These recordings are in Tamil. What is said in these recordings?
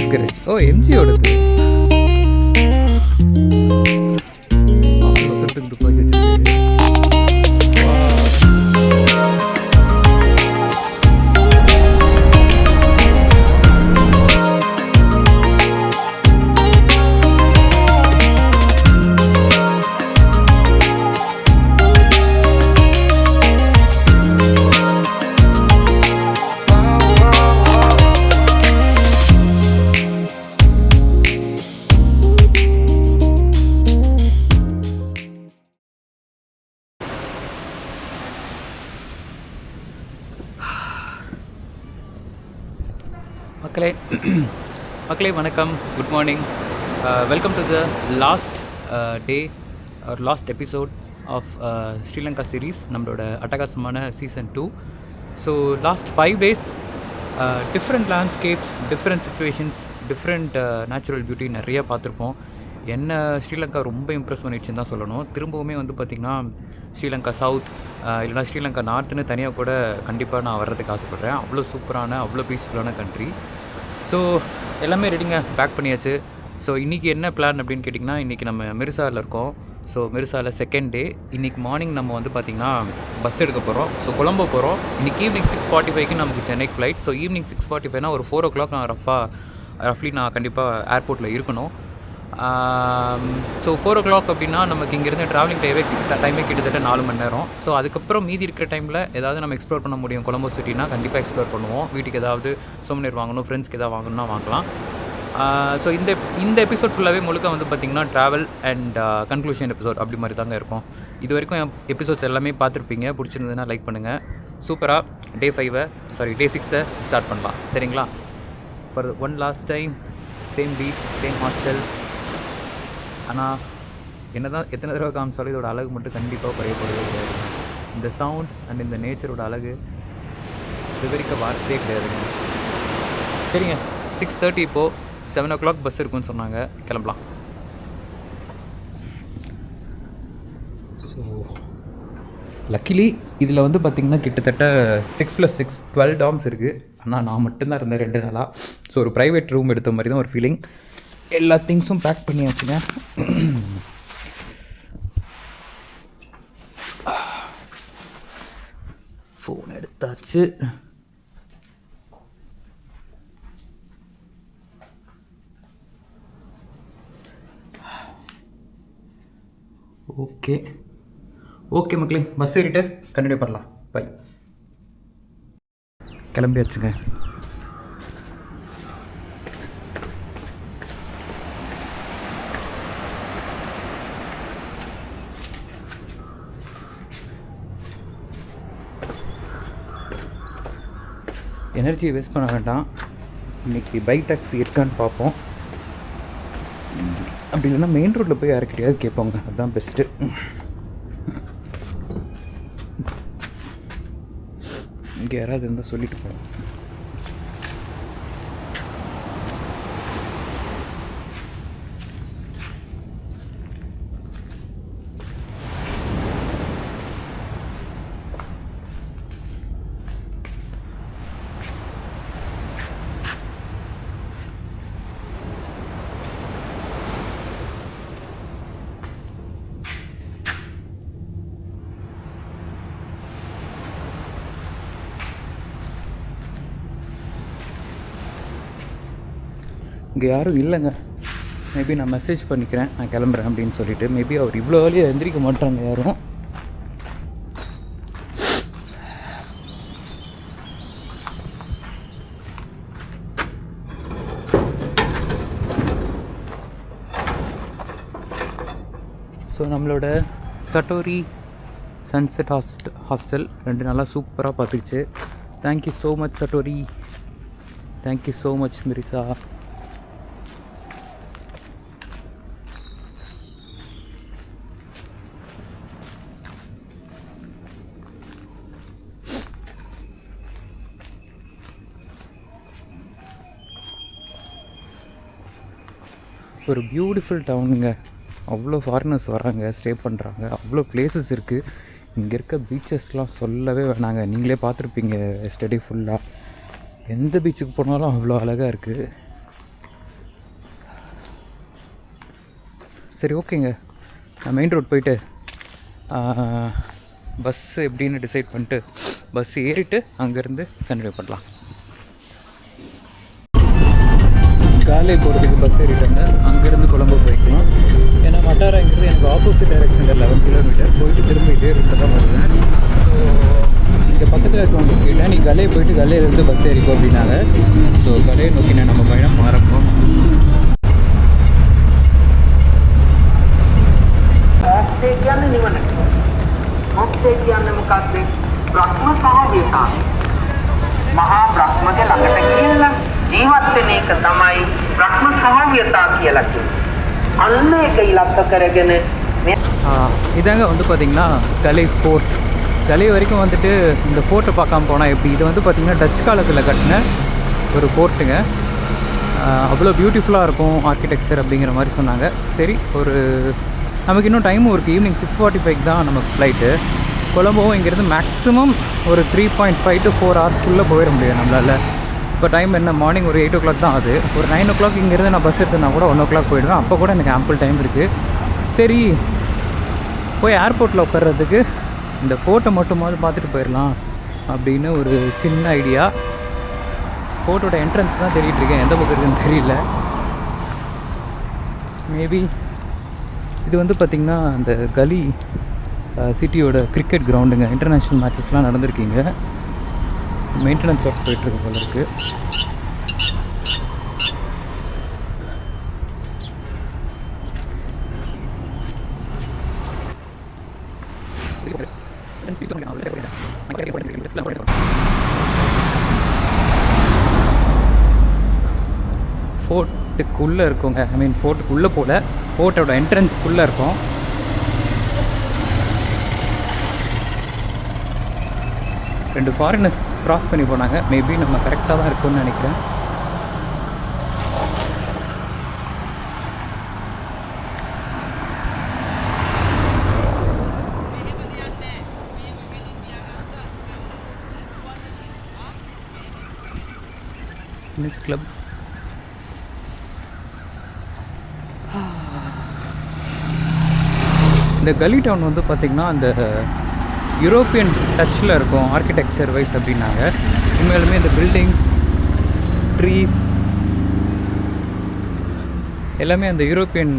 ஸ்டிக்கரு. ஓ எம்ஜியோடது. துப்பாக்கி வச்சிருக்கு. மக்களே வணக்கம், good morning. Welcome to the last day or last episode of Sri Lanka series, நம்மளோட அட்டகாசமான season 2. So last 5 days different landscapes, different situations, different natural beauty நிறையா பார்த்துருப்போம். என்ன ஸ்ரீலங்கா ரொம்ப இம்ப்ரெஸ் பண்ணிடுச்சுன்னு தான் சொல்லணும். திரும்பவுமே வந்து பார்த்திங்கன்னா ஸ்ரீலங்கா சவுத் இல்லைனா ஸ்ரீலங்கா நார்த்துன்னு தனியாக கூட கண்டிப்பாக நான் வர்றதுக்கு ஆசைப்பட்றேன். அவ்வளோ சூப்பரான, அவ்வளோ பீஸ்ஃபுல்லான கண்ட்ரி. ஸோ எல்லாமே ரெடிங்க, பேக் பண்ணியாச்சு. ஸோ இன்றைக்கி என்ன பிளான் அப்படின்னு கேட்டிங்கன்னா, இன்றைக்கி நம்ம மிர்சாவில் இருக்கோம். ஸோ மிர்சாவில் செகண்ட் டே. இன்றைக்கி மார்னிங் நம்ம வந்து பார்த்திங்கன்னா பஸ் எடுக்க போகிறோம். ஸோ கொலம்போ போகிறோம். இன்றைக்கி ஈவினிங் 6:45 நமக்கு சென்னைக்கு ஃப்ளைட். ஸோ ஈவினிங் 6:45 ஒரு 4 o'clock நான் ரஃப்லி நான் கண்டிப்பாக ஏர்போர்ட்டில் இருக்கணும். ஸோ 4 o'clock அப்படின்னா நமக்கு இங்கேருந்து ட்ராவலிங் டைமே கிட்டத்தட்ட 4 மணி நேரம். ஸோ அதுக்கப்புறம் மீதி இருக்கிற டைமில் ஏதாவது நம்ம எக்ஸ்ப்ளோர் பண்ண முடியும் கொலம்போ சிட்டினா கண்டிப்பாக எக்ஸ்ப்ளோர் பண்ணுவோம். வீட்டுக்கு ஏதாவது சோமனீர் வாங்கணும், ஃப்ரெண்ட்ஸ்க்கு ஏதாவது வாங்கணும்னா வாங்கலாம். ஸோ இந்த எபிசோட் ஃபுல்லாகவே முழுக்க வந்து பார்த்திங்கன்னா ட்ராவல் அண்ட் கன்க்ளூஷன் எபிசோட் அப்படி மாதிரி தாங்க இருக்கும். இது வரைக்கும் எபிசோட்ஸ் எல்லாமே பார்த்துருப்பீங்க. பிடிச்சிருந்ததுன்னா லைக் பண்ணுங்கள். சூப்பராக டே 6 ஸ்டார்ட் பண்ணலாம், சரிங்களா? For one last time, same beach, same hostel. ஆனால் என்ன தான் எத்தனை தடவை காமிச்சாலும் இதோட அழகு மட்டும் கண்டிப்பாக குறையப்படுறது கிடையாது. இந்த சவுண்ட் அண்ட் இந்த நேச்சரோட அழகு விவரிக்க வார்த்தையே கிடையாதுங்க. சரிங்க, 6:30 இப்போது 7 o'clock பஸ் இருக்குன்னு சொன்னாங்க. கிளம்பலாம். ஸோ லக்கிலி இதில் வந்து பார்த்திங்கன்னா கிட்டத்தட்ட 6+6 12 dorms இருக்குது. ஆனால் நான் மட்டும்தான் இருந்தேன் 2 நாளாக. ஸோ ஒரு ப்ரைவேட் ரூம் எடுத்த மாதிரி தான் ஒரு ஃபீலிங். எல்லா திங்ஸும் பேக் பண்ணியாச்சுங்க. ஃபோன் எடுத்தாச்சு. ஓகே மக்களே, பஸ் ஏறிட்டு கண்டினியூ பண்ணலாம். பை. கிளம்பியாச்சுங்க. எனர்ஜியை வேஸ்ட் பண்ண வேண்டாம். இன்றைக்கி பைக் டாக்ஸி இருக்கான்னு பார்ப்போம். அப்படி இல்லைன்னா மெயின் ரோட்டில் போய் யாருக்கிட்டையாவது கேட்போங்க, அதுதான் பெஸ்ட்டு. இங்கே யாராவது இருந்தால் சொல்லிட்டு போகிறோம். இங்கே யாரும் இல்லைங்க. மேபி நான் மெசேஜ் பண்ணிக்கிறேன், நான் கிளம்புறேன் அப்படின்னு சொல்லிட்டு. மேபி அவர் இவ்வளோ வேலையாக எந்திரிக்க மாட்டாங்க யாரும். ஸோ நம்மளோட சட்டோரி சன்செட் ஹாஸ்டல் 2 நாளாக சூப்பராக பார்த்துக்கிச்சு. Thank you so much Satori, thank you so much Mirissa. ஒரு பியூட்டிஃபுல் டவுனுங்க. அவ்வளோ ஃபாரினர்ஸ் வராங்க, ஸ்டே பண்ணுறாங்க. அவ்வளோ பிளேசஸ் இருக்குது. இங்கே இருக்க பீச்சஸ்லாம் சொல்லவே வேணாங்க. நீங்களே பார்த்துருப்பீங்க எஸ்டர்டே ஃபுல்லாக. எந்த பீச்சுக்கு போனாலும் அவ்வளோ அழகாக இருக்குது. சரி ஓகேங்க, நான் மெயின் ரோட் போயிட்டு பஸ்ஸு எப்படின்னு டிசைட் பண்ணிட்டு பஸ் ஏறிட்டு அங்கேருந்து கண்டினியூ பண்ணலாம். காலை போகிறதுக்கு பஸ் ஏறிட்டாங்க, அங்கேருந்து கொழம்பு போய்க்கலாம். ஏன்னா வட்டாரங்கிறது எனக்கு ஆப்போசிட் டைரெக்ஷனில் 11 கிலோமீட்டர் போயிட்டு திரும்ப இதே ரூட்டில் தான் வருவேன். ஸோ இங்கே பக்கத்தில் இருக்கவங்க கேட்டேன், நீ கலையை போயிட்டு கலையிலேருந்து பஸ் ஏறிக்கோ அப்படின்னாங்க. ஸோ கலையை நோக்கின நம்ம பயணம் ஆரம்பம். මහා බ්‍රහ්මගේ ළඟට ගිහිල්ලා ජීවත් වෙන එක තමයි බ්‍රහ්ම සහව්‍යතා කියලා කියන්නේ. අන්න ඒක ඉලක්ක කරගෙන இதாங்க வந்து பார்த்திங்கன்னா கலை ஃபோர்ட். கலை வரைக்கும் வந்துட்டு இந்த ஃபோர்ட்டை பார்க்காம போனால் எப்படி? இது வந்து பார்த்திங்கன்னா டச் காலத்தில் கட்டின ஒரு ஃபோர்ட்டுங்க. அவ்வளோ பியூட்டிஃபுல்லாக இருக்கும் ஆர்கிடெக்சர் அப்படிங்கிற மாதிரி சொன்னாங்க. சரி, ஒரு நமக்கு இன்னும் டைமும் இருக்குது. ஈவினிங் 6:45 தான் நமக்கு ஃப்ளைட்டு. கொலம்போவும் இங்கேருந்து மேக்ஸிமம் ஒரு 3.5 to 4 ஹவர்ஸ்க்குள்ளே போயிட முடியும் நம்மளால். இப்போ டைம் என்ன, மார்னிங் ஒரு 8 o'clock தான் ஆகுது. ஒரு 9 o'clock இங்கேருந்து நான் பஸ் எடுத்தேன்னா கூட 1 o'clock போயிடுவேன். அப்போ கூட எனக்கு ஆம்பிள் டைம் இருக்குது. சரி, போய் ஏர்போர்ட்டில் உட்கார்றதுக்கு இந்த ஃபோட்டோ மட்டுமாவது பார்த்துட்டு போயிடலாம் அப்படின்னு ஒரு சின்ன ஐடியா. ஃபோட்டோட என்ட்ரன்ஸ் தான் தேடிட்டுருக்கேன், எந்த பக்கம் இருக்குன்னு தெரியல. மேபி இது வந்து பார்த்திங்கன்னா அந்த கலி சிட்டியோட கிரிக்கெட் கிரவுண்டுங்க. இன்டர்நேஷ்னல் மேட்சஸ்லாம் நடந்திருக்கீங்க. மெயின்டெனன்ஸ் ஒர்க் போயிட்டுருக்கு போல இருக்குது. ஃபோர்ட்டுக்குள்ளே இருக்கோங்க. ஐ மீன் ஃபோர்ட்டுக்குள்ளே போல, ஃபோர்ட்டோட என்ட்ரன்ஸ்க்குள்ளே இருக்கும். ரெண்டு ஃபாரினர்ஸ் க்ராஸ் பண்ணி போனாங்க. மேபி நம்ம கரெக்டாக தான் இருக்கும்னு நினைக்கிறேன். மிஸ் கிளப் இந்த கலி டவுன் வந்து பார்த்திங்கன்னா அந்த யூரோப்பியன் டச்சில் இருக்கும் ஆர்கிடெக்சர் வைஸ் அப்படின்னாங்க. உண்மையிலுமே இந்த பில்டிங்ஸ், ட்ரீஸ் எல்லாமே அந்த யூரோப்பியன்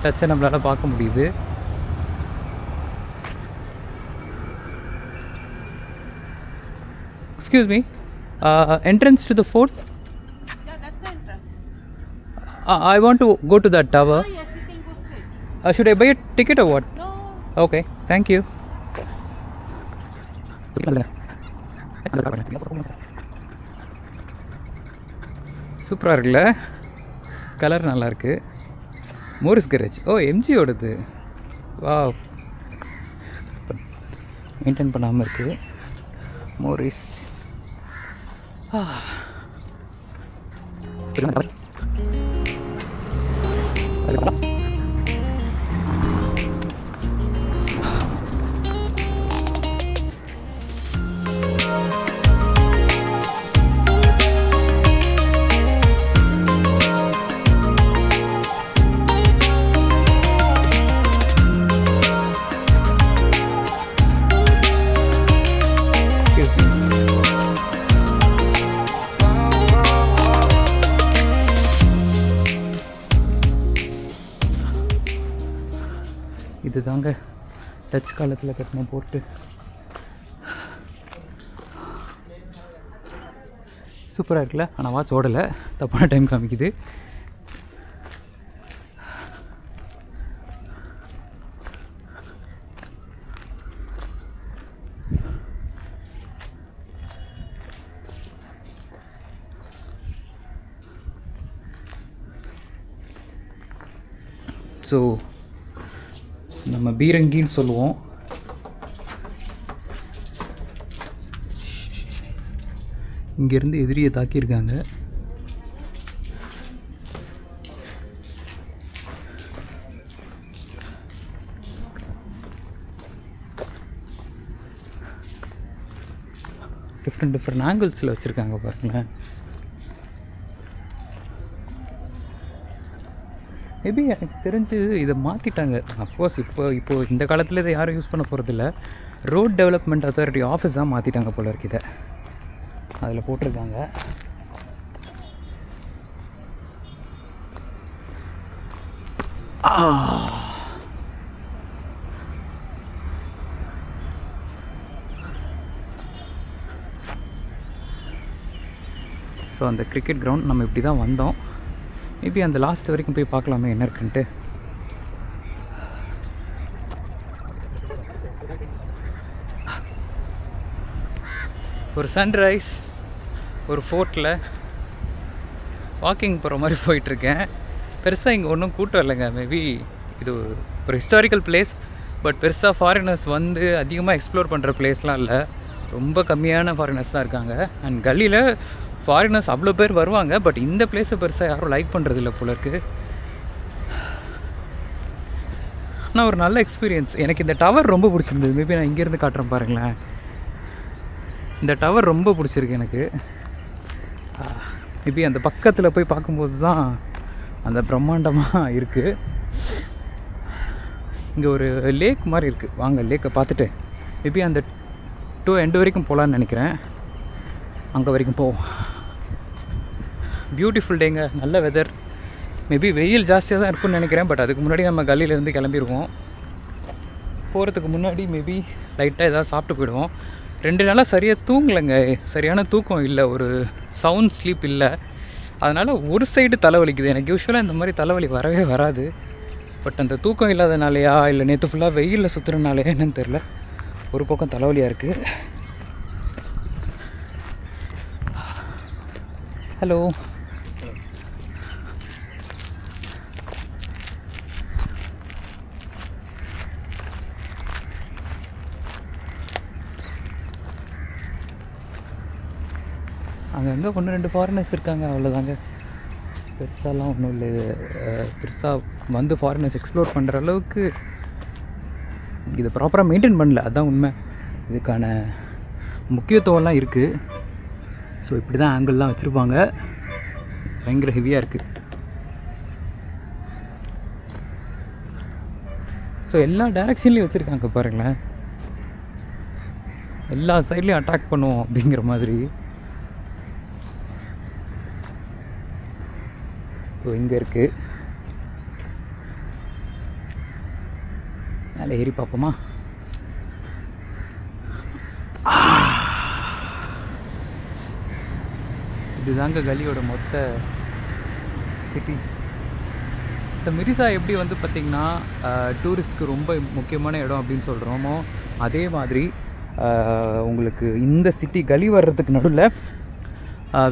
டச்சை நம்மளால் பார்க்க முடியுது. Excuse me, entrance to the fort? Yeah, that's the entrance. I want to go to that tower. Oh, yes, you can go straight. Should I buy a ticket or what? No. Okay, thank you. சூப்பராக இருக்குல்ல, கலர் நல்லாயிருக்கு. மோரிஸ் கரேஜ், ஓ எம்ஜியோடது. வாவ், மெயின்டைன் பண்ணாமல் இருக்குது மோரிஸ். இது தாங்க டச் காலத்தில் கட்டின போர்ட்டு. சூப்பராக இருக்குல்ல. ஆனால் வாட்ச் ஓடலை, தப்பான டைம் காமிக்குது. ஸோ நம்ம பீரங்கின்னு சொல்லுவோம். இங்கேருந்து எதிரியை தாக்கியிருக்காங்க. டிஃப்ரெண்ட் ஆங்கிள்ஸில் வச்சுருக்காங்க பாருங்களேன். மேபி எனக்கு தெரிஞ்சு இதை மாற்றிட்டாங்க. அஃப்கோர்ஸ் இப்போது இந்த காலத்தில் இதை யாரும் யூஸ் பண்ண போகிறதில்ல. ரோட் டெவலப்மெண்ட் அத்தாரிட்டி ஆஃபீஸ் தான் மாற்றிட்டாங்க போல இருக்கு. இதை அதில் போட்டிருக்காங்க. ஸோ அந்த கிரிக்கெட் கிரவுண்ட் நம்ம இப்படி தான் வந்தோம். மேபி அந்த லாஸ்ட் வரைக்கும் போய் பார்க்கலாமே என்ன இருக்குன்ட்டு. ஒரு சன்ரைஸ் ஒரு ஃபோர்ட்டில் வாக்கிங் போகிற மாதிரி போயிட்டுருக்கேன். பெருசாக இங்கே ஒன்றும் கூட்டம் இல்லைங்க. மேபி இது ஒரு ஹிஸ்டாரிக்கல் பிளேஸ். பட் பெருசாக ஃபாரினர்ஸ் வந்து அதிகமாக எக்ஸ்ப்ளோர் பண்ணுற பிளேஸ்லாம் இல்லை. ரொம்ப கம்மியான ஃபாரினர்ஸ் தான் இருக்காங்க. அண்ட் கல்லியில் ஃபாரினர்ஸ் அவ்வளோ பேர் வருவாங்க. பட் இந்த பிளேஸை பெருசாக யாரும் லைக் பண்ணுறது இல்லை போல இருக்குது. ஆனால் ஒரு நல்ல எக்ஸ்பீரியன்ஸ். எனக்கு இந்த டவர் ரொம்ப பிடிச்சிருந்தது. மேபி நான் இங்கேருந்து காட்டுறேன் பாருங்களேன். இந்த டவர் ரொம்ப பிடிச்சிருக்கு எனக்கு. மேபி அந்த பக்கத்தில் போய் பார்க்கும்போது தான் அந்த பிரம்மாண்டமாக இருக்குது. இங்கே ஒரு லேக் மாதிரி இருக்குது. வாங்க லேக்கை பார்த்துட்டு மேபி அந்த எண்டு வரைக்கும் போகலான்னு நினைக்கிறேன். அங்கே வரைக்கும் போவோம். பியூட்டிஃபுல் டேங்க, நல்ல வெதர். மேபி வெயில் ஜாஸ்தியாக தான் இருக்குன்னு நினைக்கிறேன். பட் அதுக்கு முன்னாடி நம்ம கல்லியிலேருந்து கிளம்பிடுவோம். போகிறதுக்கு முன்னாடி மேபி லைட்டாக ஏதாவது சாப்பிட்டு போயிடுவோம். 2 நாளாக சரியாக தூங்கலைங்க. சரியான தூக்கம் இல்லை, ஒரு சவுண்ட் ஸ்லீப் இல்லை. அதனால் ஒரு சைடு தலைவலிக்குது. எனக்கு யூஸ்வலாக இந்த மாதிரி தலைவலி வரவே வராது. பட் அந்த தூக்கம் இல்லாதனாலையா இல்லை நேற்று ஃபுல்லாக வெயிலில் சுற்றுறனாலையா என்னன்னு தெரில, ஒரு பக்கம் தலைவலியாக இருக்குது. ஹலோ, அங்கே எங்கே 1-2 ஃபாரினர்ஸ் இருக்காங்க, அவ்வளோதாங்க. பெருசாலாம் ஒன்றும் இல்லை. பெருசாக வந்து ஃபாரினர்ஸ் எக்ஸ்ப்ளோர் பண்ணுற அளவுக்கு இதை ப்ராப்பராக மெயின்டைன் பண்ணல, அதுதான் உண்மை. இதுக்கான முக்கியத்துவம்லாம் இருக்குது. ஸோ இப்படி தான் ஆங்கிள்லாம் வச்சுருப்பாங்க. பயங்கர ஹெவியாக இருக்குது. ஸோ எல்லா டைரக்ஷன்லேயும் வச்சுருக்காங்க பாருங்களேன். எல்லா சைட்லேயும் அட்டாக் பண்ணுவோம் அப்படிங்கிற மாதிரி. ஸோ இங்கே இருக்குது. மேலே ஏறி பார்ப்போமா? இதுதாங்க கலியோட மொத்த சிட்டி. ஸோ மிரிசா எப்படி வந்து பார்த்திங்கன்னா டூரிஸ்ட்க்கு ரொம்ப முக்கியமான இடம் அப்படின்னு சொல்கிறோமோ, அதே மாதிரி உங்களுக்கு இந்த சிட்டி கலி வர்றதுக்கு நடுவில்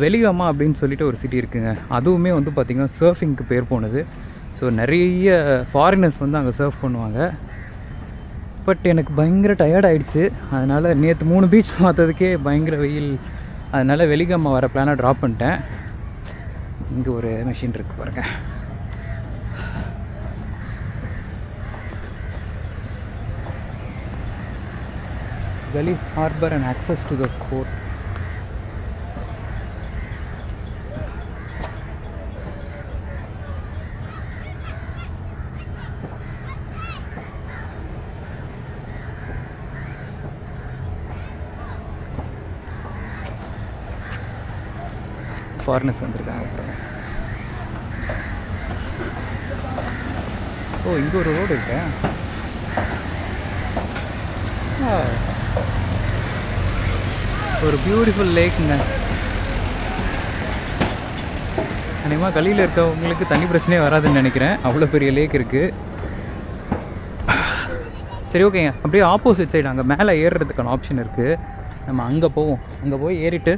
வெலிகாமா அப்படின்னு சொல்லிட்டு ஒரு சிட்டி இருக்குங்க. அதுவுமே வந்து பார்த்திங்கன்னா சர்ஃபிங்க்கு பேர் போனது. ஸோ நிறைய ஃபாரினர்ஸ் வந்து அங்கே சர்ஃப் பண்ணுவாங்க. பட் எனக்கு பயங்கர டயர்ட் ஆகிடுச்சு. அதனால் நேற்று 3 பீச் பார்த்ததுக்கே பயங்கர வெயில். அதனால் வெலிகாமா வர பிளானை ட்ராப் பண்ணிட்டேன். இங்கே ஒரு மெஷின் இருக்குது பாருங்கள். Gali Harbour and access to the port. Foreigners வந்திருக்காங்க அப்புறம். ஓ, இங்கே ஒரு ரோடு இருக்கா? ஒரு பியூட்டிஃபுல் லேக்குங்க. கண்டிப்பாக கலியில் இருக்கவங்களுக்கு தண்ணி பிரச்சனையே வராதுன்னு நினைக்கிறேன். அவ்வளோ பெரிய லேக் இருக்குது. சரி, ஓகேங்க. அப்படியே ஆப்போசிட் சைடு அங்கே மேலே ஏறுறதுக்கான ஆப்ஷன் இருக்குது. நம்ம அங்கே போவோம். அங்கே போய் ஏறிட்டு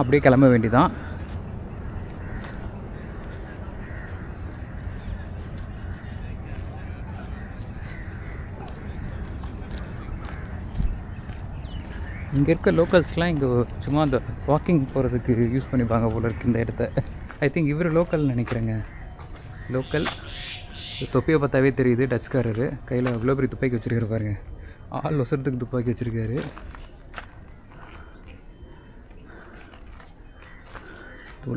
அப்படியே கிளம்ப வேண்டியதான். இங்கே இருக்க லோக்கல்ஸ்லாம் இங்கே சும்மா அந்த வாக்கிங் போகிறதுக்கு யூஸ் பண்ணிப்பாங்க போல இருக்குது இந்த இடத்த. ஐ திங்க் இவர் லோக்கல்னு நினைக்கிறேங்க. லோக்கல். தொப்பியை பார்த்தாவே தெரியுது, டச்காரரு. கையில் அவ்வளோ பெரிய துப்பாக்கி வச்சுருக்காரு பாருங்க. ஆள் ஒசரத்துக்கு துப்பாக்கி வச்சுருக்காரு.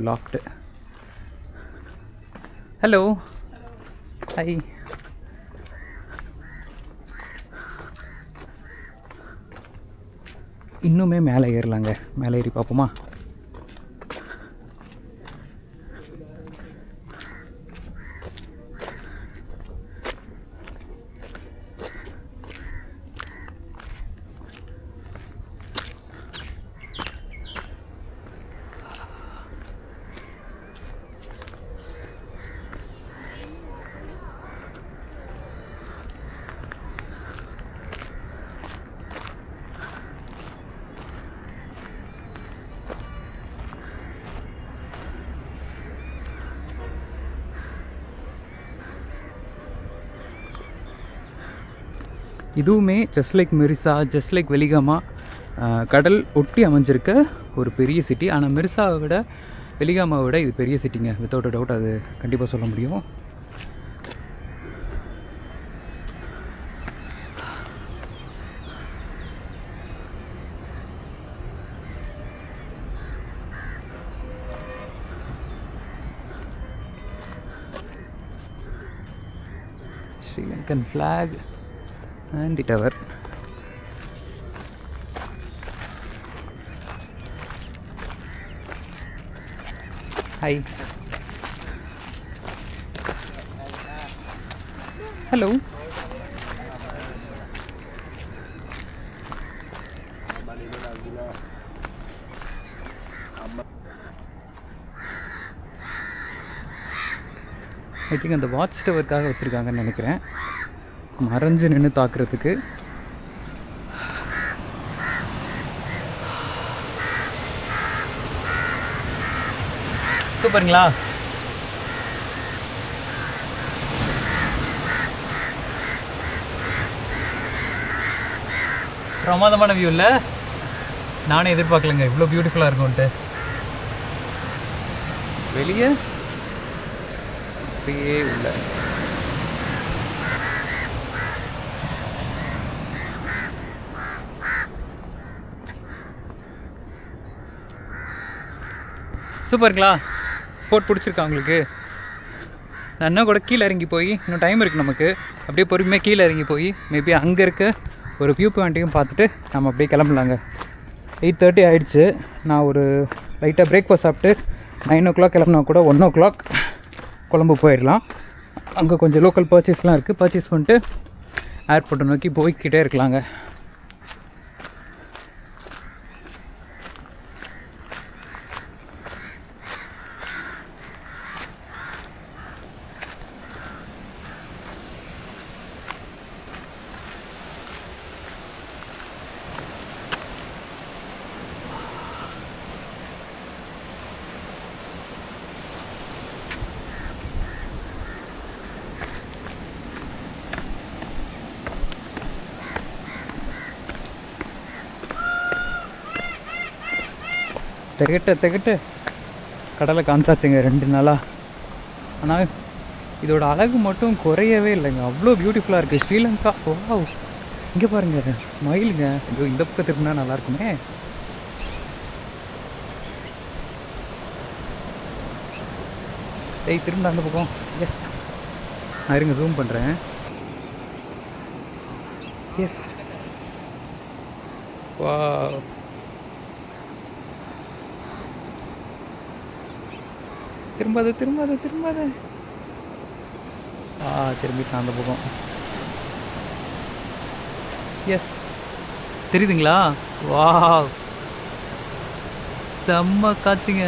லாக்டு. Hello, hi. இன்னுமே மேலே ஏறலாங்க. மேலே ஏறி பார்ப்போமா? இதுவுமே just like Mirissa, just like Weligama, கடல் ஒட்டி அமைஞ்சிருக்க ஒரு பெரிய சிட்டி. ஆனால் மிர்சாவை விட வெலிகாமாவை விட இது பெரிய சிட்டிங்க, வித்தவுட் அ டவுட். அது கண்டிப்பாக சொல்ல முடியும். Sri Lankan flag and the tower. Hi. Hello. I think அந்த வாட்ச் டவருக்காக வச்சுருக்காங்கன்னு நினைக்கிறேன், மறைஞ்சு நின்று தாக்குறதுக்கு. சூப்பருங்களா? பிரமாதமான வியூ இல்லை? நானே எதிர்பார்க்கலங்க இவ்வளோ பியூட்டிஃபுல்லாக இருக்கும்ன்ட்டு. வெளியே அப்படியே உள்ள சூப்பருங்களா? போட் பிடிச்சிருக்கா உங்களுக்கு? நான் இன்னும் கூட கீழே இறங்கி போய், இன்னும் டைம் இருக்குது நமக்கு, அப்படியே பொறுமையாக கீழே இறங்கி போய் மேபி அங்கே இருக்க ஒரு வியூ பாயிண்ட்டையும் பார்த்துட்டு நம்ம அப்படியே கிளம்பலாங்க. 8:30 ஆகிடுச்சு. நான் ஒரு லைட்டாக பிரேக்ஃபாஸ்ட் சாப்பிட்டு 9 o'clock கிளம்புனா கூட 1 o'clock கொழம்பு போயிடலாம். அங்கே கொஞ்சம் லோக்கல் பர்ச்சேஸ்லாம் இருக்குது, பர்ச்சேஸ் பண்ணிட்டு ஏர்போர்ட்டை நோக்கி போய்கிட்டே இருக்கலாங்க. திகட்ட கடலை காமிச்சாச்சுங்க 2 நாளாக. ஆனால் இதோட அழகு மட்டும் குறையவே இல்லைங்க, அவ்வளோ பியூட்டிஃபுல்லாக இருக்குது ஸ்ரீலங்கா. ஓ, இங்கே பாருங்கள் மயிலுங்க. ஐயோ, இந்த பக்கம் திரும்பினா நல்லாயிருக்குமே. திரும்ப அந்த பக்கம். எஸ், நான் இருங்க ஜூம் பண்ணுறேன். எஸ், வா, திரும்பாத. திரும்பிட்டான் அந்த பக்கம். எஸ், தெரியுதுங்களா? வா, செம்ம காட்சிங்க.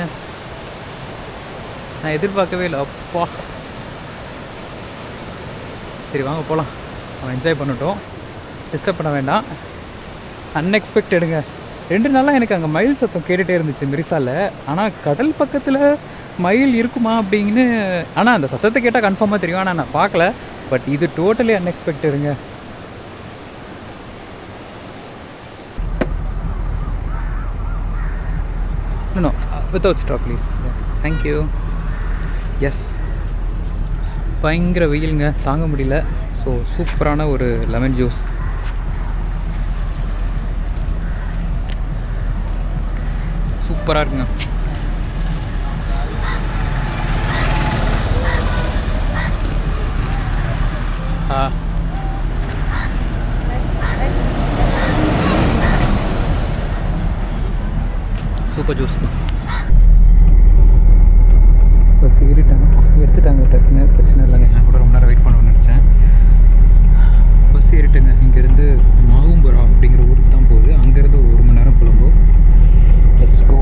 நான் எதிர்பார்க்கவே இல்லை. அப்பா, சரி வாங்க போகலாம். அவன் என்ஜாய் பண்ணட்டும், டிஸ்டர்ப் பண்ண வேண்டாம். அன்எக்ஸ்பெக்டடுங்க. 2 நாளாக எனக்கு அங்கே மயில் சத்தம் கேட்டுகிட்டே இருந்துச்சு மிர்சாவில். ஆனால் கடல் பக்கத்தில் மயில் இருக்குமா அப்படின்னு, ஆனால் அந்த சத்தத்தை கேட்டால் கன்ஃபார்மாக தெரியும், ஆனால் நான் பார்க்கல. பட் இது டோட்டலி அன்எக்ஸ்பெக்டடுங்க. No, without stop please. Thank you. Yes, பயங்கர வெயிலுங்க, தாங்க முடியல. ஸோ சூப்பரான ஒரு லெமன் ஜூஸ். சூப்பராக இருக்குங்க. பஸ் எடுத்துட்டாங்க டக்குன்னு, பிரச்சனை இல்லைங்க. நான் கூட ரொம்ப நேரம் வெயிட் பண்ணணும்னு நினச்சேன். பஸ் ஏறிட்டேங்க. இங்கேருந்து மாகும்புரா அப்படிங்கிற ஊருக்கு தான் போகுது. அங்கேருந்து 1 மணி நேரம் Colombo. Let's go.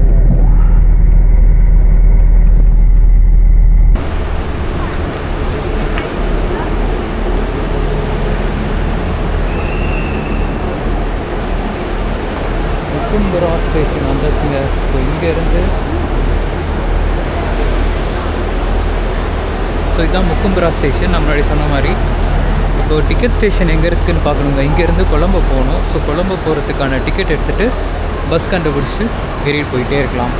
Mukkumbura station வந்தாச்சுங்க. ஸோ இங்கேருந்து இதுதான் முக்கும்புரா ஸ்டேஷன். நான் முன்னாடி சொன்ன மாதிரி இப்போ டிக்கெட் ஸ்டேஷன் எங்கே இருக்குதுன்னு பார்க்கணுங்க. இங்கேருந்து கொலம்போ போகணும். ஸோ கொலம்போ போகிறதுக்கான டிக்கெட் எடுத்துகிட்டு பஸ் கண்டுபிடிச்சி ஏறிட்டு போயிட்டே இருக்கலாம்.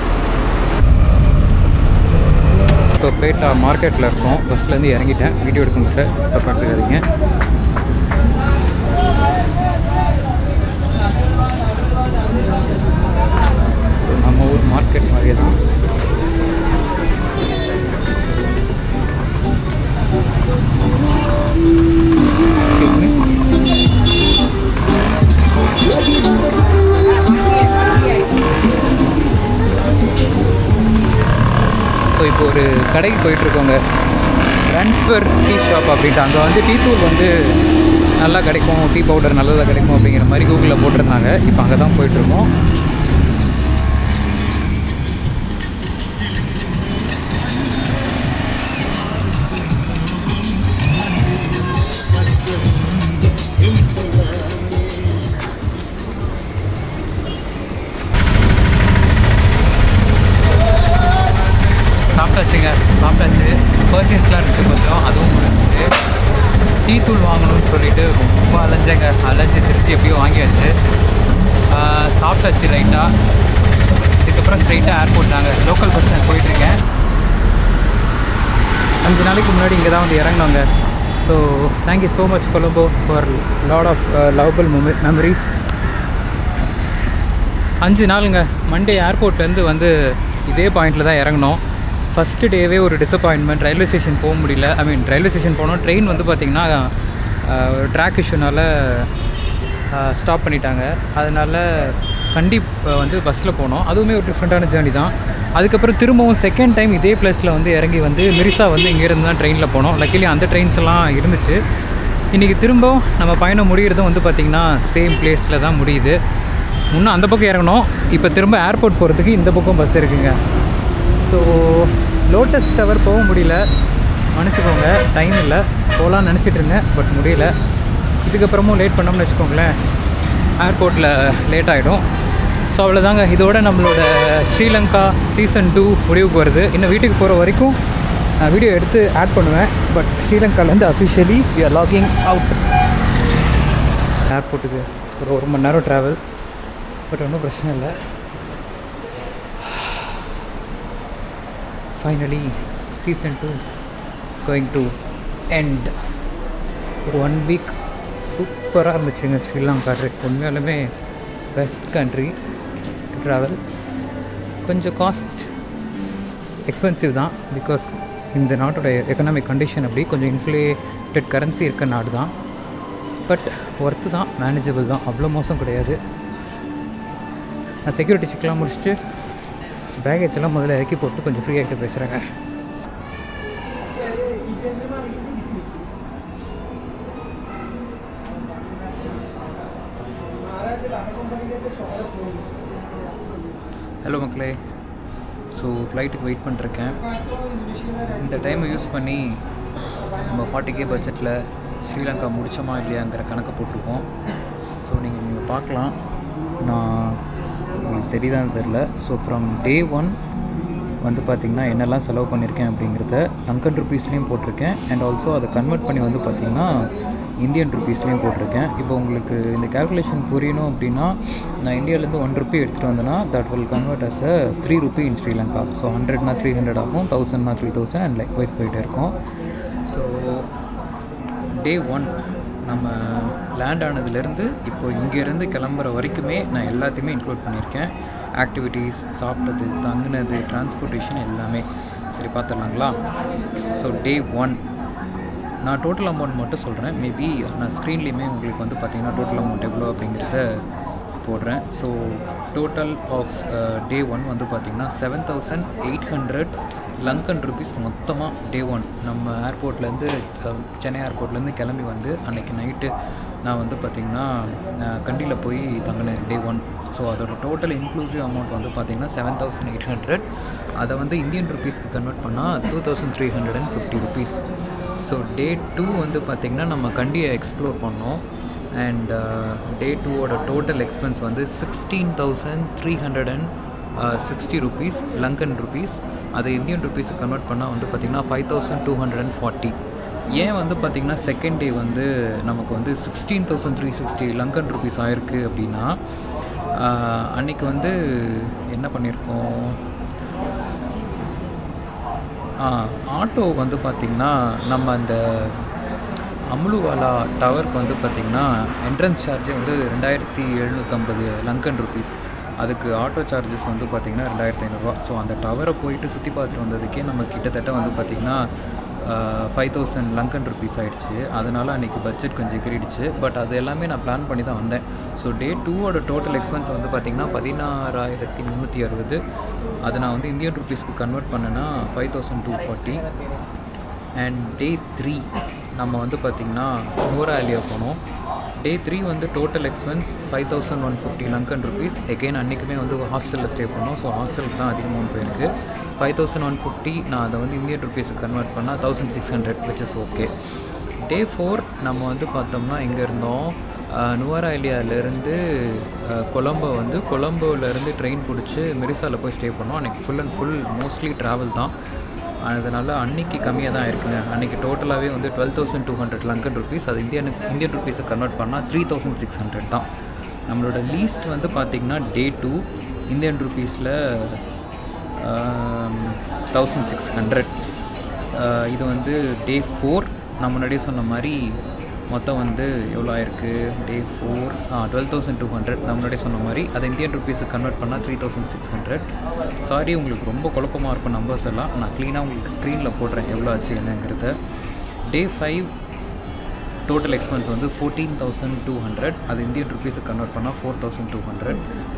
இப்போ பேட்டா மார்க்கெட்டில் இருக்கோம். பஸ்லேருந்து இறங்கிட்டேன். வீடியோ எடுக்க முடியல, பார்த்துக்காதீங்க. ஸோ நம்ம ஊர் மார்க்கெட் மாதிரியே தான். ஸோ இப்போ ஒரு கடைக்கு போயிட்டுருக்கோங்க. ரன்ஃபர் டீ ஷாப் அப்படின்ட்டு. அங்கே வந்து டீ தூள் வந்து நல்லா கிடைக்கும், டீ பவுடர் நல்லதாக கிடைக்கும் அப்படிங்கிற மாதிரி கூகுளில் போட்டிருந்தாங்க. இப்போ அங்கே தான் போயிட்டுருக்கோம். சாப்பிட்டாச்சு. பர்ச்சேஸ்லாம் இருந்துச்சு கொஞ்சம், அதுவும் முடிஞ்சிச்சு. டீ தூள் வாங்கணும்னு சொல்லிட்டு ரொம்ப அலைஞ்சு திருச்சி எப்படியோ வாங்கியாச்சு. சாப்பிட்டாச்சு ரைட்டாக. இதுக்கப்புறம் ஸ்ட்ரைட்டாக ஏர்போர்ட் தாங்க. லோக்கல் பஸ் ஸ்டாண்ட் போயிட்டுருக்கேன். 5 நாளைக்கு முன்னாடி இங்கே தான் வந்து இறங்கினாங்க. So thank you so much Colombo for lot of lovable memories. 5 நாளுங்க. மண்டே ஏர்போர்ட்லேருந்து வந்து இதே பாயிண்டில் தான் இறங்கினோம். ஃபஸ்ட்டு டேவே ஒரு டிசப்பாயின்மெண்ட். ரயில்வே ஸ்டேஷன் போக முடியல. ரயில்வே ஸ்டேஷன் போனோம். ட்ரெயின் வந்து பார்த்திங்கன்னா ட்ராக் இஷ்யூனால் ஸ்டாப் பண்ணிட்டாங்க. அதனால் வந்து பஸ்ஸில் போனோம். அதுவுமே ஒரு டிஃப்ரெண்ட்டான ஜேர்னி தான். அதுக்கப்புறம் திரும்பவும் செகண்ட் டைம் இதே பிளேஸில் வந்து இறங்கி வந்து மிரிசா வந்து இங்கேருந்து தான் ட்ரெயினில் போனோம். லக்கிலி அந்த ட்ரெயின்ஸ் எல்லாம் இருந்துச்சு. இன்றைக்கி திரும்பவும் நம்ம பயணம் முடிகிறதும் வந்து பார்த்திங்கன்னா சேம் பிளேஸில் தான் முடியுது. இன்னும் அந்த பக்கம் இறங்கணும். இப்போ திரும்ப ஏர்போர்ட் போகிறதுக்கு இந்த பக்கம் பஸ் இருக்குங்க. ஸோ லோட்டஸ் டவர் போக முடியல, மன்னிச்சுக்கோங்க. டைம் இல்லை, போகலான்னு நினச்சிட்ருந்தேன், பட் முடியல. இதுக்கப்புறமும் லேட் பண்ணோம்னு வச்சுக்கோங்களேன், ஏர்போர்ட்டில் லேட் ஆகிடும். ஸோ அவ்வளோதாங்க. இதோட நம்மளோட ஸ்ரீலங்கா சீசன் 2 முடிவுக்கு வருது. இன்னும் வீட்டுக்கு போகிற வரைக்கும் நான் வீடியோ எடுத்து ஆட் பண்ணுவேன். பட் ஸ்ரீலங்காலேருந்து officially we are logging out. ஏர்போர்ட்டுக்கு ஒரு 1 மணி நேரம் ட்ராவல், பட் ஒன்றும் பிரச்சனை இல்லை. Finally season 2 is going to end. ஒரு 1 வீக் சூப்பராக இருந்துச்சுங்க ஸ்ரீலங்கா ட்ரிப். உண்மையாலுமே பெஸ்ட் கண்ட்ரி டு ட்ராவல். கொஞ்சம் காஸ்ட் எக்ஸ்பென்சிவ் தான், பிகாஸ் இந்த நாட்டோட எக்கனாமிக் கண்டிஷன் அப்படி கொஞ்சம் இன்ஃப்ளேட்டட் கரன்சி இருக்க நாடு தான். பட் ஒர்த்து தான், மேனேஜபிள் தான், அவ்வளோ மோசம் கிடையாது. நான் செக்யூரிட்டி செக்லாம் முடிச்சுட்டு பேகேஜ் எல்லாம் முதல்ல இறக்கி போட்டு கொஞ்சம் ஃப்ரீ ஆகிட்டு பேசுகிறேங்க. ஹலோ மக்களே. ஸோ ஃப்ளைட்டுக்கு வெயிட் பண்ணிருக்கேன். இந்த டைமை யூஸ் பண்ணி நம்ம 40K பட்ஜெட்டில் ஸ்ரீலங்கா முடித்தோமா இல்லையாங்கிற கணக்கை போட்டிருக்கோம். ஸோ நீங்கள் பார்க்கலாம், நான் உங்களுக்கு தெரியுதான்னு தெரில. ஸோ ஃப்ரம் டே 1 வந்து பார்த்திங்கன்னா என்னெல்லாம் செலவு பண்ணியிருக்கேன் அப்படிங்கிறத லங்கன் ருப்பீஸ்லேயும் போட்டிருக்கேன். அண்ட் ஆல்சோ அதை கன்வெர்ட் பண்ணி வந்து பார்த்திங்கன்னா இந்தியன் ருப்பீஸ்லேயும் போட்டிருக்கேன். இப்போ உங்களுக்கு இந்த கேல்குலேஷன் புரியணும் அப்படின்னா, நான் இந்தியாவிலேருந்து 1 ரூபி எடுத்துகிட்டு வந்தேன்னா that will convert as a 3 rupee in Sri Lanka. So 100னா 300 ஆகும், 1000னா 3000 அண்ட் லைக் வைஸ் போயிட்டே இருக்கும். ஸோ டே 1 நம்ம லேண்ட் ஆனதுலேருந்து இப்போ இங்கேருந்து கிளம்புற வரைக்குமே நான் எல்லாத்தையுமே இன்க்ளூட் பண்ணியிருக்கேன். ஆக்டிவிட்டீஸ், சாப்பிட்டது, தங்குனது, டிரான்ஸ்போர்ட்டேஷன் எல்லாமே. சரி பார்த்துடலாங்களா? ஸோ டே 1 நான் டோட்டல் அமௌண்ட் மட்டும் சொல்கிறேன். மேபி நான் ஸ்க்ரீன்லேயுமே உங்களுக்கு வந்து பார்த்திங்கன்னா டோட்டல் அமௌண்ட் எவ்வளோ அப்படிங்கிறத போடுறேன். ஸோ டோட்டல் ஆஃப் டே 1 வந்து பார்த்திங்கன்னா 7,800 லங்கன் ருபீஸ் மொத்தமாக டே 1 நம்ம ஏர்போர்ட்லேருந்து சென்னை ஏர்போர்ட்லேருந்து கிளம்பி வந்து அன்றைக்கி நைட்டு நான் வந்து பார்த்திங்கன்னா கண்டியில் போய் தங்கினேன் டே 1. ஸோ அதோட டோட்டல் இன்க்ளூசிவ் அமௌண்ட் வந்து பார்த்திங்கன்னா 7,800. அதை வந்து இந்தியன் ருபீஸ்க்கு கன்வெர்ட் பண்ணால் 2,350 ருபீஸ். ஸோ டே 2 வந்து பார்த்திங்கன்னா நம்ம கண்டியை எக்ஸ்ப்ளோர் பண்ணோம். அண்ட் டே 2ஓட டோட்டல் எக்ஸ்பென்ஸ் வந்து 16,360 ருபீஸ் லங்கன் ருபீஸ். அதை இந்தியன் ருபீஸுக்கு கன்வெர்ட் பண்ணால் வந்து பார்த்திங்கன்னா 5,240. ஏன் வந்து பார்த்திங்கன்னா செகண்ட் டே வந்து நமக்கு வந்து 16,360 லங்கன் ருபீஸ் ஆயிருக்கு அப்படின்னா, அன்றைக்கி வந்து என்ன பண்ணியிருக்கோம், ஆட்டோ வந்து பார்த்திங்கன்னா நம்ம அந்த அமுலுவாலா டவருக்கு வந்து பார்த்திங்கன்னா என்ட்ரன்ஸ் சார்ஜே வந்து 2,750 லங்கன் ருபீஸ். அதுக்கு ஆட்டோ சார்ஜஸ் வந்து பார்த்திங்கன்னா 2,500. ஸோ அந்த டவரை போயிட்டு சுற்றி பார்த்துட்டு வந்ததுக்கே நம்ம கிட்டத்தட்ட வந்து பார்த்திங்கன்னா 5,000 லங்கன் ருபீஸ் ஆகிடுச்சு. அதனால் அன்றைக்கி பட்ஜெட் கொஞ்சம் எகிரிடுச்சு. பட் அது எல்லாமே நான் பிளான் பண்ணி தான் வந்தேன். ஸோ டே 2ஓட டோட்டல் எக்ஸ்பென்ஸ் வந்து பார்த்திங்கன்னா 16,360. அதை நான் வந்து இந்தியன் ருபீஸ்க்கு கன்வெர்ட் பண்ணேன்னா 5,240. அண்ட் டே 3 நம்ம வந்து பார்த்திங்கன்னா நூராலியா போனோம். டே 3 வந்து total expense 5,150 Lankan rupees. Again அன்றைக்குமே வந்து ஹாஸ்டலில் ஸ்டே பண்ணோம். ஸோ ஹாஸ்டலுக்கு தான் அதிகமாக போயிருக்கு. 5,150 நான் அதை வந்து இந்தியன் ருபீஸுக்கு கன்வெர்ட் பண்ணால் 1,600 விச் இஸ் ஓகே. டே 4 நம்ம வந்து பார்த்தோம்னா இங்கே இருந்தோம் நுவராலியாவிலேருந்து கொலம்போவிலேருந்து ட்ரெயின் பிடிச்சி மெரிசாவில் போய் ஸ்டே பண்ணோம். அன்றைக்கி full and full mostly travel தான். அதனால் அன்றைக்கி கம்மியாக தான் இருக்குங்க. அன்றைக்கி டோட்டலாகவே வந்து 12,200 லங்கன் ருபீஸ். அது இந்தியன் ருபீஸுக்கு கன்வெர்ட் பண்ணால் 3,600 தான். நம்மளோட லீஸ்ட் வந்து பார்த்திங்கன்னா டே 2 இந்தியன் ருபீஸில் 1,600. இது வந்து டே 4 நான் முன்னாடியே சொன்ன மாதிரி மொத்தம் வந்து எவ்வளோ ஆயிருக்கு, டே 4 12,200 நான் முன்னாடியே சொன்ன மாதிரி. அதை இந்தியன் ருபீஸுக்கு கன்வெர்ட் பண்ணால் 3,600. சாரி, உங்களுக்கு ரொம்ப குழப்பமாக இருக்கும் நம்பர்ஸ் எல்லாம். நான் க்ளீனாக உங்களுக்கு ஸ்க்ரீனில் போடுறேன் எவ்வளோ ஆச்சு என்னங்கிறத. டே 5 டோட்டல் எக்ஸ்பென்ஸ் வந்து 14,200. அது இந்தியன் ருபீஸுக்கு கன்வெர்ட் பண்ணால் 4,200.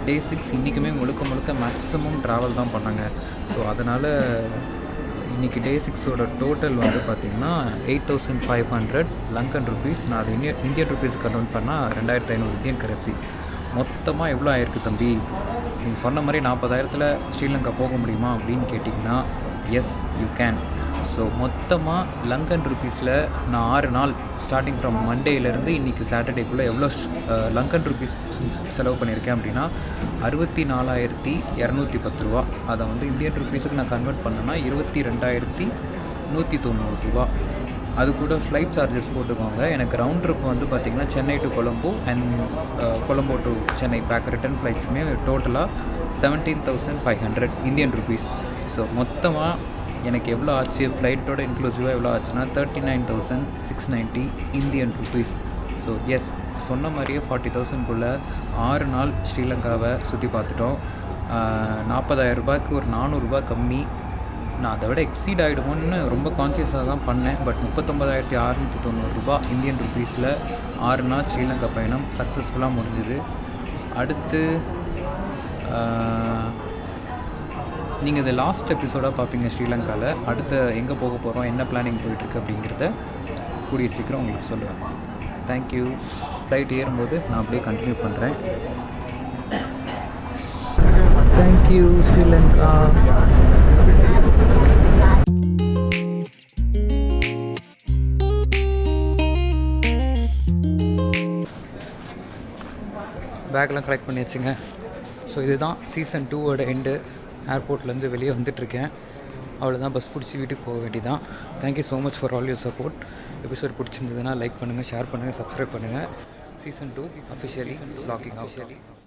டே 6 இன்றைக்குமே முழுக்க மேக்ஸிமம் ட்ராவல் தான் பண்ணாங்க. ஸோ அதனால் இன்றைக்கி டே 6ஓட டோட்டல் வந்து பார்த்திங்கன்னா 8,500 லங்கன் ருபீஸ். நான் அது இந்தியன் ருபீஸுக்கு கன்வெர்ட் பண்ணால் 2,500 இந்தியன் கரன்சி. மொத்தமாக எவ்வளோ ஆயிருக்கு தம்பி? நீங்கள் சொன்ன மாதிரி 40,000 ஸ்ரீலங்கா போக முடியுமா அப்படின்னு கேட்டிங்கன்னா எஸ் யூ கேன். ஸோ மொத்தமாக லங்கன் ருபீஸில் நான் 6 நாள் ஸ்டார்டிங் ஃப்ரம் மண்டேலேருந்து இன்றைக்கி சாட்டர்டேக்குள்ளே எவ்வளோ லங்கன் ருபீஸ் செலவு பண்ணியிருக்கேன் அப்படின்னா 64,210 ரூபா. அதை வந்து இந்தியன் ருபீஸுக்கு நான் கன்வெர்ட் பண்ணேன்னா 22,190 ரூபா. அது கூட ஃப்ளைட் சார்ஜஸ் போட்டுக்கோங்க. எனக்கு ரவுண்ட் ட்ரிப் வந்து பார்த்திங்கன்னா Chennai to Colombo and Colombo to Chennai back return ஃப்ளைட்ஸுமே டோட்டலாக 17,500 இந்தியன் ருபீஸ். ஸோ மொத்தமாக எனக்கு எவ்வளோ ஆச்சு, ஃப்ளைட்டோட இன்க்ளூசிவாக எவ்வளோ ஆச்சுன்னா 39,690 இந்தியன் ருபீஸ். ஸோ எஸ், சொன்ன மாதிரியே 40,000குள்ளே 6 நாள் ஸ்ரீலங்காவை சுற்றி பார்த்துட்டோம். 40,000 ரூபாய்க்கு ஒரு 400 ரூபா கம்மி. நான் அதை விட எக்ஸீட் ஆகிடுமோன்னு ரொம்ப கான்ஷியஸாக தான் பண்ணேன். பட் 39,690 ரூபா இந்தியன் ருபீஸில் 6 நாள் ஸ்ரீலங்கா பயணம் சக்ஸஸ்ஃபுல்லாக முடிஞ்சுது. அடுத்து நீங்கள் இதை லாஸ்ட் எபிசோடாக பார்ப்பீங்க ஸ்ரீலங்காவில். அடுத்த எங்கே போக போகிறோம், என்ன பிளானிங் போயிட்டுருக்கு அப்படிங்கிறத கூடிய சீக்கிரம் உங்களுக்கு சொல்லுவேன். தேங்க்யூ. ஃப்ளைட் ஏறும்போது நான் அப்படியே கண்டினியூ பண்ணுறேன். தேங்க்யூ ஸ்ரீலங்கா. பேக்லாம் கலெக்ட் பண்ணி வச்சுங்க. ஸோ இதுதான் சீசன் 2ஓட எண்டு. ஏர்போர்ட்லேருந்து வெளியே வந்துட்டுருக்கேன். அவ்வளோதான், பஸ் பிடிச்சி வீட்டுக்கு போக வேண்டியதான். Thank you so much for all your support. Episode பிடிச்சிருந்ததுன்னா லைக் பண்ணுங்கள், ஷேர் பண்ணுங்கள், சப்ஸ்கிரைப் பண்ணுங்கள். Season 2 officially logging of.